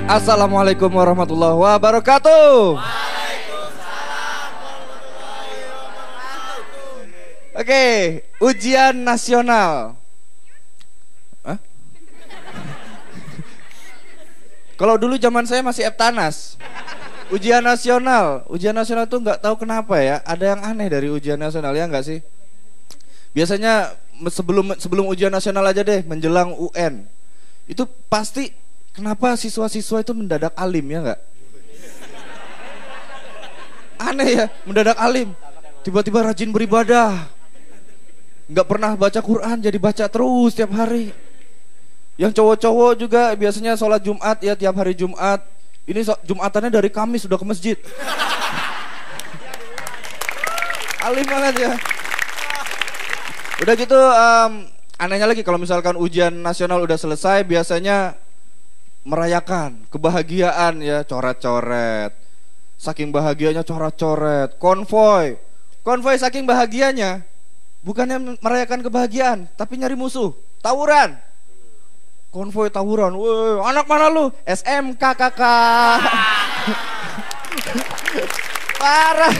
Assalamualaikum warahmatullahi wabarakatuh. Oke, ujian nasional. Hah? Kalau dulu zaman saya masih Eptanas. Ujian nasional tuh nggak tahu kenapa ya, ada yang aneh dari ujian nasional ya nggak sih? Biasanya sebelum ujian nasional aja deh, menjelang UN. Itu pasti kenapa siswa-siswa itu mendadak alim ya nggak? Aneh ya, mendadak alim. Tiba-tiba rajin beribadah. Nggak pernah baca Quran jadi baca terus tiap hari. Yang cowok-cowok juga biasanya sholat Jumat ya tiap hari Jumat. Ini Jumatannya dari Kamis sudah ke masjid. Alim banget ya. Udah gitu anehnya lagi kalau misalkan ujian nasional udah selesai biasanya merayakan kebahagiaan ya, coret-coret. Saking bahagianya coret-coret, konvoy saking bahagianya bukannya merayakan kebahagiaan tapi nyari musuh, tawuran. Konvoy tawuran, woi anak mana lu? SMK kakak. Parah.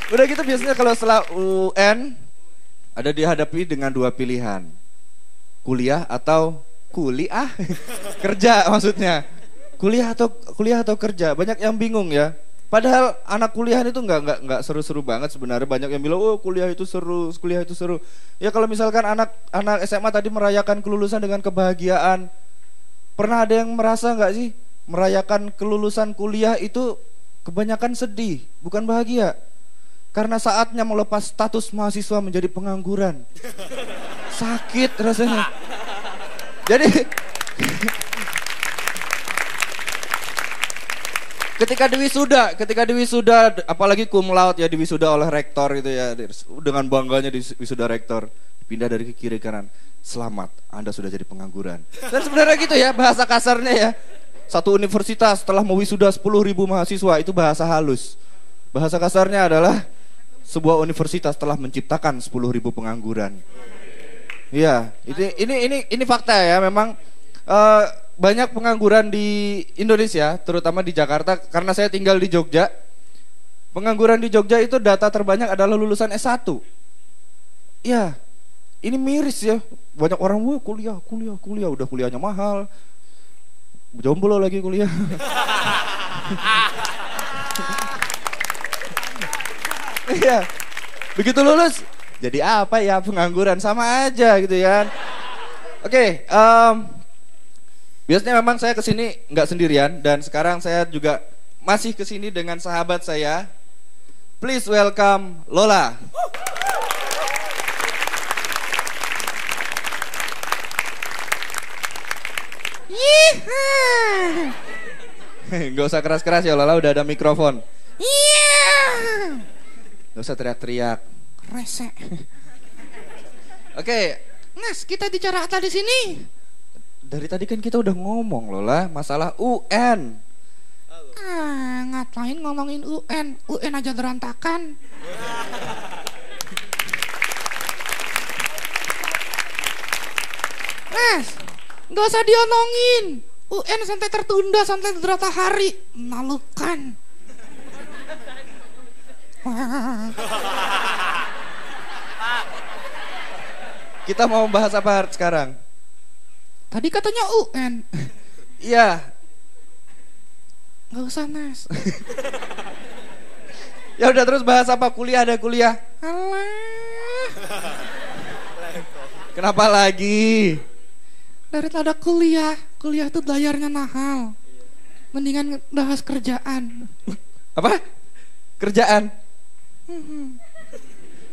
Udah gitu biasanya kalau setelah UN ada dihadapi dengan dua pilihan, kuliah atau kuliah. Kerja maksudnya, kuliah atau kerja. Banyak yang bingung ya. Padahal anak kuliah itu nggak seru-seru banget sebenarnya. Banyak yang bilang oh kuliah itu seru. Ya kalau misalkan anak SMA tadi merayakan kelulusan dengan kebahagiaan, pernah ada yang merasa nggak sih merayakan kelulusan kuliah itu kebanyakan sedih, bukan bahagia? Karena saatnya melepas status mahasiswa menjadi pengangguran. Sakit rasanya. Jadi ketika di wisuda apalagi cum laude ya, di wisuda oleh rektor itu ya, dengan bangganya di wisuda rektor, pindah dari ke kiri kanan, selamat Anda sudah jadi pengangguran. Dan sebenarnya gitu ya bahasa kasarnya ya. Satu universitas setelah mewisuda 10.000 mahasiswa itu bahasa halus. Bahasa kasarnya adalah sebuah universitas telah menciptakan 10.000 pengangguran. Iya, ini fakta ya, memang banyak pengangguran di Indonesia, terutama di Jakarta, karena saya tinggal di Jogja. Pengangguran di Jogja itu data terbanyak adalah lulusan S1. Ya, ini miris ya. Banyak orang kuliah, udah kuliahnya mahal. Jomblo lagi kuliah. Iya. Begitu lulus, jadi apa ya, pengangguran, sama aja gitu ya. Oke, biasanya memang saya kesini nggak sendirian dan sekarang saya juga masih kesini dengan sahabat saya. Please welcome Lola. Nggak usah keras-keras ya Lola, udah ada mikrofon. Nggak usah teriak-teriak. Rese. Oke, Mas, kita bicara apa di sini? Dari tadi kan kita udah ngomong Lola, masalah UN. Ngapain ngomongin UN? UN aja berantakan. Mas, gak usah diomongin. UN sampai tertunda sampai beberapa hari. Memalukan. Kita mau bahas apa sekarang? Tadi katanya UN. Iya. Gak usah Mas. Ya udah, terus bahas apa? Kuliah, ada kuliah. Alah. Kenapa lagi? Daripada kuliah tuh bayarnya mahal. Mendingan bahas kerjaan. Apa? Kerjaan?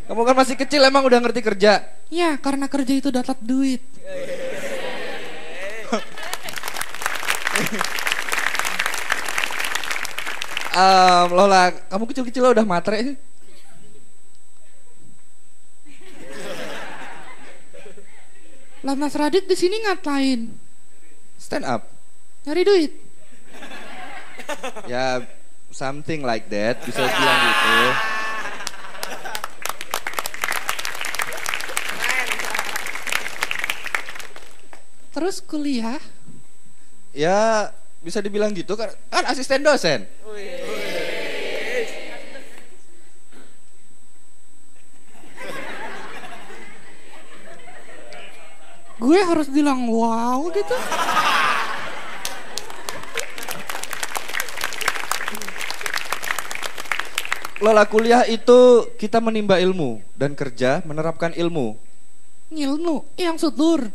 Kamu kan masih kecil, emang udah ngerti kerja? Ya, karena kerja itu dapat duit. Lola, kamu kecil-kecil udah matre. Lah Mas Radit di sini ngapain? Stand up. Nyari duit. Ya, something like that, bisa bilang gitu. Terus kuliah? Ya bisa dibilang gitu kan asisten dosen. Gue harus bilang wow gitu. Lola, kuliah itu kita menimba ilmu dan kerja menerapkan ilmu. Ngilmu yang sutur.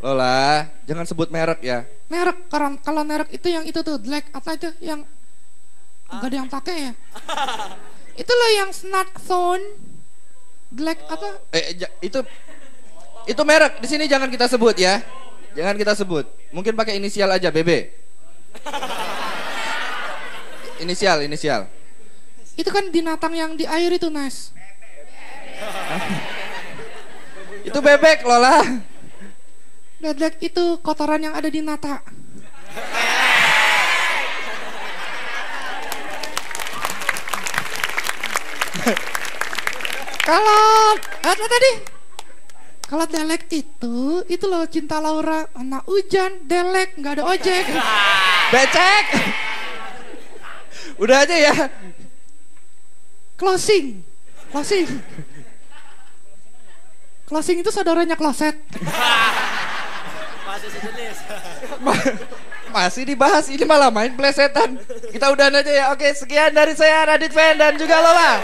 Lola, jangan sebut merek ya. Merek, kalau merek itu yang itu tuh black apa itu yang enggak ada yang pakai ya. Itu loh yang smartphone black apa? Itu merek di sini jangan kita sebut ya. Jangan kita sebut. Mungkin pakai inisial aja, BB. Inisial. Itu kan binatang yang di air itu, Nas. Itu bebek, Lola. Bebek itu kotoran yang ada di mata. Kalau apa tadi? Kalau delek itu loh Cinta Laura, anak hujan, delek, nggak ada ojek. Becek. Udah aja ya. Closing itu saudaranya kloset. Masih sejenis. Masih dibahas, ini malah main plesetan. Kita udahan aja ya. Oke, sekian dari saya Radit Fan dan juga Lola.